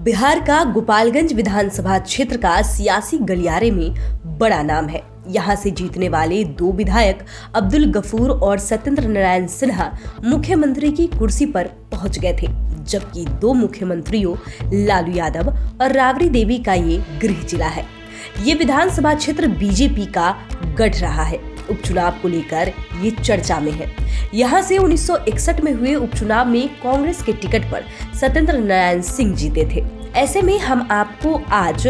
बिहार का गोपालगंज विधानसभा क्षेत्र का सियासी गलियारे में बड़ा नाम है। यहाँ से जीतने वाले दो विधायक अब्दुल गफूर और सत्येंद्र नारायण सिन्हा मुख्यमंत्री की कुर्सी पर पहुंच गए थे, जबकि दो मुख्यमंत्रियों लालू यादव और राबड़ी देवी का ये गृह जिला है। ये विधानसभा क्षेत्र बीजेपी का गढ़ रहा है। उपचुनाव को लेकर ये चर्चा में है। यहाँ से 1961 में हुए उपचुनाव में कांग्रेस के टिकट पर सत्येंद्र नारायण सिंह जीते थे। ऐसे में हम आपको आज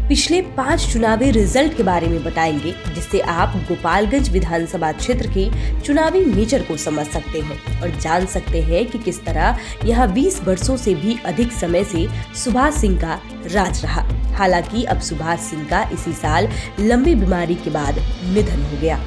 पिछले 5 चुनावी रिजल्ट के बारे में बताएंगे, जिससे आप गोपालगंज विधानसभा क्षेत्र के चुनावी नेचर को समझ सकते हैं और जान सकते हैं कि किस तरह यहाँ 20 वर्षों से भी अधिक समय से सुभाष सिंह का राज रहा। हालांकि अब सुभाष सिंह का इसी साल लंबी बीमारी के बाद निधन हो गया।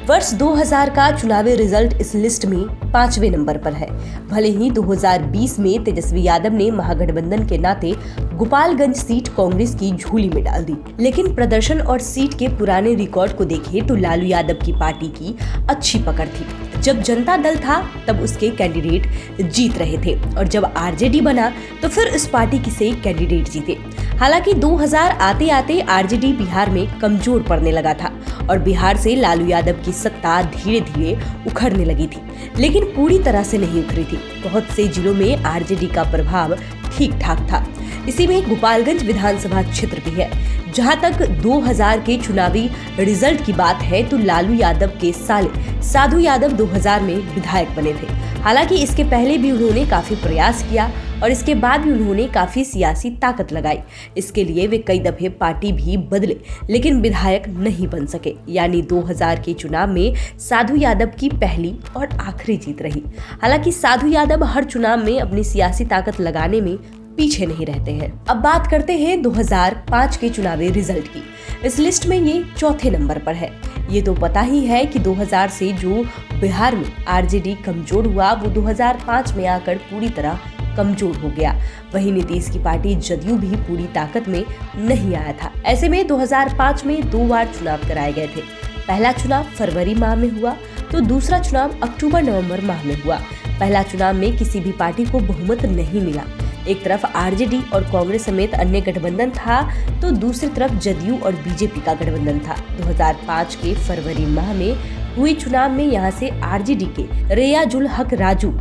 वर्ष 2000 का चुनावी रिजल्ट इस लिस्ट में 5वें नंबर पर है। भले ही 2020 में तेजस्वी यादव ने महागठबंधन के नाते गोपालगंज सीट कांग्रेस की झोली में डाल दी, लेकिन प्रदर्शन और सीट के पुराने रिकॉर्ड को देखें तो लालू यादव की पार्टी की अच्छी पकड़ थी। जब जनता दल था तब उसके कैंडिडेट जीत रहे थे और जब आरजेडी बना तो फिर इस पार्टी की से कैंडिडेट जीते। हालांकि 2000 आते आते आरजेडी बिहार में कमजोर पड़ने लगा था और बिहार से लालू यादव की सत्ता धीरे धीरे उखड़ने लगी थी, लेकिन पूरी तरह से नहीं उखड़ी थी। बहुत से जिलों में आरजेडी का प्रभाव ठीक ठाक था। इसी में गोपालगंज विधानसभा क्षेत्र भी है। जहां तक 2000 के चुनावी रिजल्ट की बात है तो लालू यादव के साले साधु यादव 2000 में विधायक बने थे। हालांकि इसके पहले भी उन्होंने काफी प्रयास किया और इसके बाद भी उन्होंने काफी सियासी ताकत लगाई। इसके लिए वे कई दफे पार्टी भी बदले, लेकिन विधायक नहीं बन सके। यानी 2000 के चुनाव में साधु यादव की पहली और आखिरी जीत रही। हालांकि साधु यादव हर चुनाव में अपनी सियासी ताकत लगाने में पीछे नहीं रहते हैं। अब बात करते हैं 2005 के चुनावी रिजल्ट की। इस लिस्ट में ये चौथे नंबर पर है। ये तो पता ही है कि 2000 से जो बिहार में आरजेडी कमजोर हुआ, वो 2005 में आकर पूरी तरह कमजोर हो गया। वहीं नीतीश की पार्टी जदयू भी पूरी ताकत में नहीं आया था। ऐसे में 2005 में 2 बार चुनाव कराए गए थे। पहला चुनाव फरवरी माह में हुआ तो दूसरा चुनाव अक्टूबर-नवंबर माह में हुआ। पहला चुनाव में किसी भी पार्टी को बहुमत नहीं मिला। एक तरफ आरजेडी और कांग्रेस समेत अन्य गठबंधन था तो दूसरी तरफ जदयू और बीजेपी का गठबंधन था। 2005 के फरवरी माह में हुए चुनाव में यहां से आरजेडी के रियाजुल हक राजू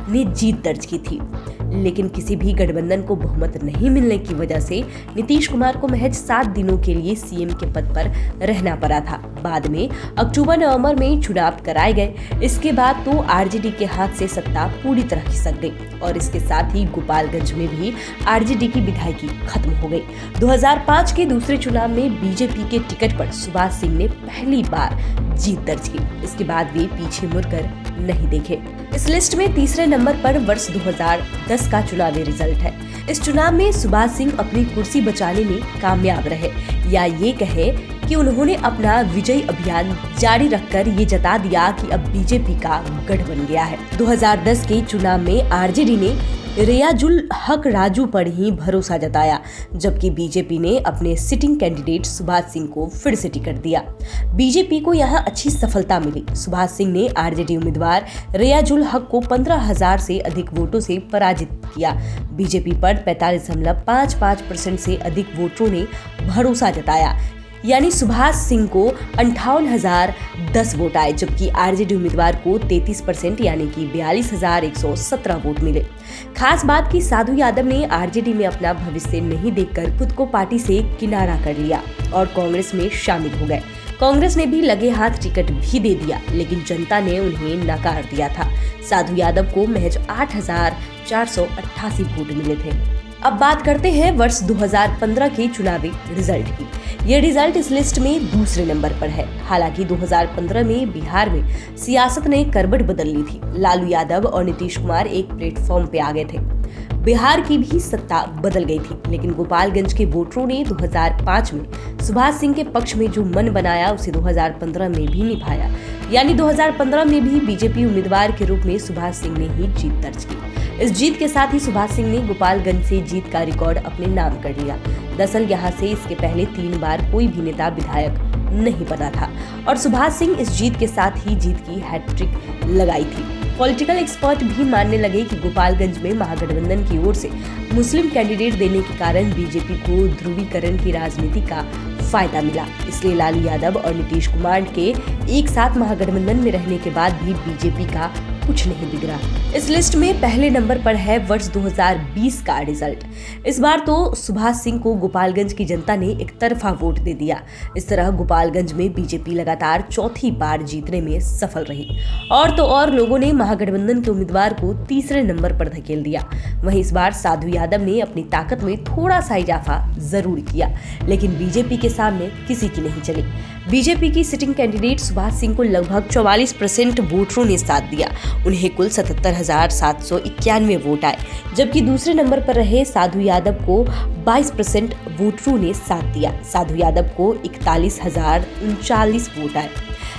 ने जीत दर्ज की थी, लेकिन किसी भी गठबंधन को बहुमत नहीं मिलने की वजह से नीतीश कुमार को महज 7 दिनों के लिए सीएम के पद पर रहना पड़ा था। बाद में अक्टूबर-नवंबर में चुनाव कराए गए। इसके बाद तो आरजेडी के हाथ से सत्ता पूरी तरह खिसक गई और इसके साथ ही गोपालगंज में भी आरजेडी की विधायकी खत्म हो गई। 2005 के दूसरे चुनाव में बीजेपी के टिकट पर सुभाष सिंह ने पहली बार जीत दर्ज की। इसके बाद वे पीछे मुड़कर नहीं देखे। इस लिस्ट में तीसरे नंबर पर वर्ष 2010 का चुनावी रिजल्ट है। इस चुनाव में सुभाष सिंह अपनी कुर्सी बचाने में कामयाब रहे, या ये कहे कि उन्होंने अपना विजय अभियान जारी रखकर ये जता दिया कि अब बीजेपी का गढ़ बन गया है। 2010 के चुनाव में आरजेडी ने रियाजुल हक राजू पर ही भरोसा जताया, जबकि बीजेपी ने अपने सिटिंग कैंडिडेट सुभाष सिंह को फिर से टिकट दिया। बीजेपी को यहां अच्छी सफलता मिली। सुभाष सिंह ने आरजेडी उम्मीदवार रियाजुल हक को 15,000 से अधिक वोटों से पराजित किया। बीजेपी पर 45.55% से अधिक वोटरों ने भरोसा जताया, यानी सुभाष सिंह को 58,010 वोट आए, जबकि आरजेडी उम्मीदवार को 33% यानी कि 42,117 वोट मिले। खास बात कि साधु यादव ने आरजेडी में अपना भविष्य नहीं देखकर खुद को पार्टी से किनारा कर लिया और कांग्रेस में शामिल हो गए। कांग्रेस ने भी लगे हाथ टिकट भी दे दिया, लेकिन जनता ने उन्हें नकार दिया था। साधु यादव को महज 8,488 वोट मिले थे। अब बात करते हैं वर्ष 2015 के चुनावी रिजल्ट की। ये रिजल्ट इस लिस्ट में दूसरे नंबर पर है। हालांकि 2015 में बिहार में सियासत ने करवट बदल ली थी। लालू यादव और नीतीश कुमार एक प्लेटफॉर्म पे आ गए थे। बिहार की भी सत्ता बदल गई थी, लेकिन गोपालगंज के वोटरों ने 2005 में सुभाष सिंह के पक्ष में जो मन बनाया उसे 2015 में भी निभाया। यानी 2015 में भी बीजेपी उम्मीदवार के रूप में सुभाष सिंह ने ही जीत दर्ज की। इस जीत के साथ ही सुभाष सिंह ने गोपालगंज से जीत का रिकॉर्ड अपने नाम कर लिया। दरअसल यहाँ से इसके पहले 3 बार कोई भी नेता विधायक नहीं बना था और सुभाष सिंह इस जीत के साथ ही जीत की हैट्रिक लगाई थी। पॉलिटिकल एक्सपर्ट भी मानने लगे कि गोपालगंज में महागठबंधन की ओर से मुस्लिम कैंडिडेट देने के कारण बीजेपी को ध्रुवीकरण की राजनीति का फायदा मिला। इसलिए लालू यादव और नीतीश कुमार के एक साथ महागठबंधन में रहने के बाद भी बीजेपी का कुछ नहीं बिगड़ा। इस लिस्ट में पहले नंबर पर है वर्ष 2020 का रिजल्ट। इस बार तो सुभाष सिंह को गोपालगंज की जनता ने एक तरफा वोट दे दिया। इस तरह गोपालगंज में बीजेपी लगातार चौथी बार जीतने में सफल रही। और तो और लोगों ने महागठबंधन के उम्मीदवार को तीसरे नंबर पर धकेल दिया। वहीं इस बार साधु यादव ने अपनी ताकत में थोड़ा सा इजाफा जरूर किया, लेकिन बीजेपी के सामने किसी की नहीं चली। बीजेपी की सिटिंग कैंडिडेट सुभाष सिंह को लगभग 44% वोटरों ने साथ दिया। उन्हें कुल 77,791 वोट आए, जबकि दूसरे नंबर पर रहे साधु यादव को 22% वोटरों ने साथ दिया। साधु यादव को 41,039 वोट आए।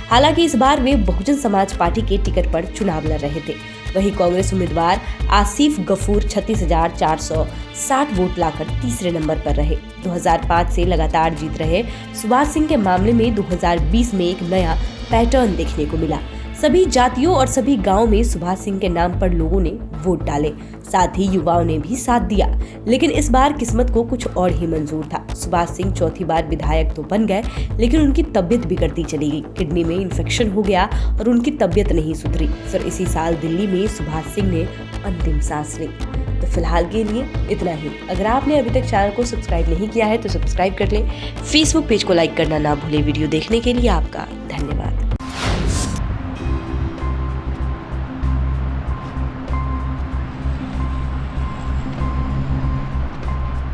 हालांकि इस बार वे बहुजन समाज पार्टी के टिकट पर चुनाव लड़ रहे थे। वहीं कांग्रेस उम्मीदवार आसिफ गफूर 36,460 वोट लाकर तीसरे नंबर पर रहे। 2005 से लगातार जीत रहे सुभाष सिंह के मामले में 2020 में एक नया पैटर्न देखने को मिला। सभी जातियों और सभी गांवों में सुभाष सिंह के नाम पर लोगों ने वोट डाले, साथ ही युवाओं ने भी साथ दिया। लेकिन इस बार किस्मत को कुछ और ही मंजूर था। सुभाष सिंह चौथी बार विधायक तो बन गए, लेकिन उनकी तबीयत बिगड़ती चली गई। किडनी में इन्फेक्शन हो गया और उनकी तबीयत नहीं सुधरी। फिर इसी साल दिल्ली में सुभाष सिंह ने अंतिम सांस ली। तो फिलहाल के लिए इतना ही। अगर आपने अभी तक चैनल को सब्सक्राइब नहीं किया है तो सब्सक्राइब कर लें। फेसबुक पेज को लाइक करना ना भूलें। वीडियो देखने के लिए आपका धन्यवाद।